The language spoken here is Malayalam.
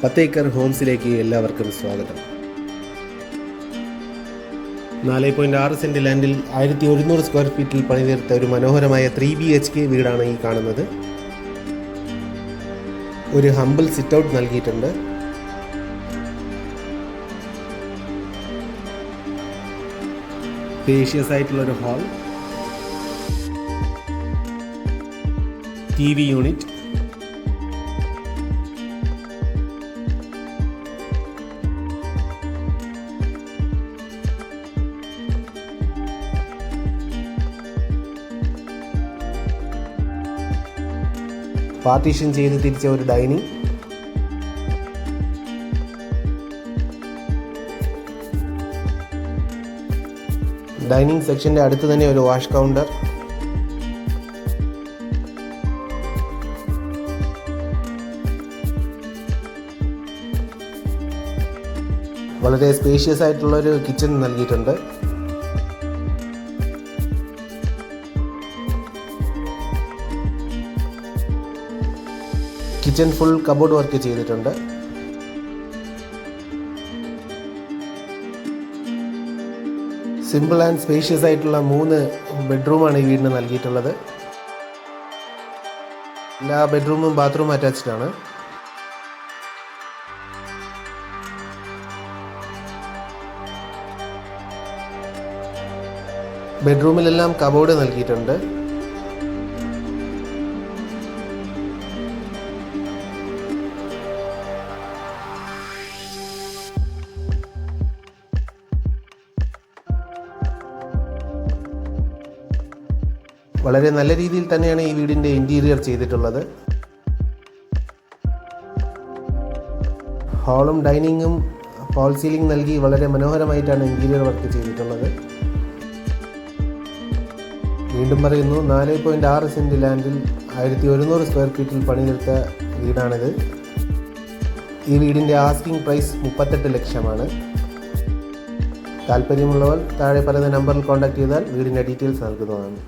10 ഏക്കർ ഹോംസിലേക്ക് എല്ലാവർക്കും സ്വാഗതം. 4.6 സെന്റ് ലാൻഡിൽ 1100 സ്ക്വയർ ഫീറ്റിൽ പണിതീർത്ത ഒരു മനോഹരമായ 3 BHK വീടാണ് ഈ കാണുന്നത്. ഒരു ഹംബിൾ സിറ്റ് ഔട്ട് നൽകിയിട്ടുണ്ട്. സ്പേഷ്യസ് ആയിട്ടുള്ളൊരു ഹാൾ, TV യൂണിറ്റ്, പാർട്ടീഷൻ ചെയ്ത് തിരിച്ച ഒരു ഡൈനിങ്, ഡൈനിങ് സെക്ഷൻ്റെ അടുത്ത് തന്നെ ഒരു വാഷ് കൗണ്ടർ, വളരെ സ്പേഷ്യസ് ആയിട്ടുള്ളൊരു കിച്ചൺ നൽകിയിട്ടുണ്ട്. കിച്ചൺ ഫുൾ കബോർഡ് വർക്ക് ചെയ്തിട്ടുണ്ട്. സിമ്പിൾ ആൻഡ് സ്പേഷ്യസ് ആയിട്ടുള്ള 3 ബെഡ്റൂമാണ് ഈ വീടിന് നൽകിയിട്ടുള്ളത്. എല്ലാ ബെഡ്റൂമും ബാത്റൂം അറ്റാച്ച്ഡ് ആണ്. ബെഡ്റൂമിലെല്ലാം കബോർഡ് നൽകിയിട്ടുണ്ട്. വളരെ നല്ല രീതിയിൽ തന്നെയാണ് ഈ വീടിൻ്റെ ഇൻറ്റീരിയർ ചെയ്തിട്ടുള്ളത്. ഹാളും ഡൈനിങ്ങും ഫാൾ സീലിംഗ് നൽകി വളരെ മനോഹരമായിട്ടാണ് ഇൻറ്റീരിയർ വർക്ക് ചെയ്തിട്ടുള്ളത്. വീണ്ടും പറയുന്നു, 4.6 സെന്റ് ലാൻഡിൽ 1100 സ്ക്വയർ ഫീറ്റിൽ പണിതീർത്ത വീടാണിത്. ഈ വീടിൻ്റെ ആസ്കിംഗ് പ്രൈസ് 38 ലക്ഷമാണ്. താല്പര്യമുള്ളവർ താഴെ പറയുന്ന നമ്പറിൽ കോൺടാക്ട് ചെയ്താൽ വീടിൻ്റെ ഡീറ്റെയിൽസ് നൽകുന്നതാണ്.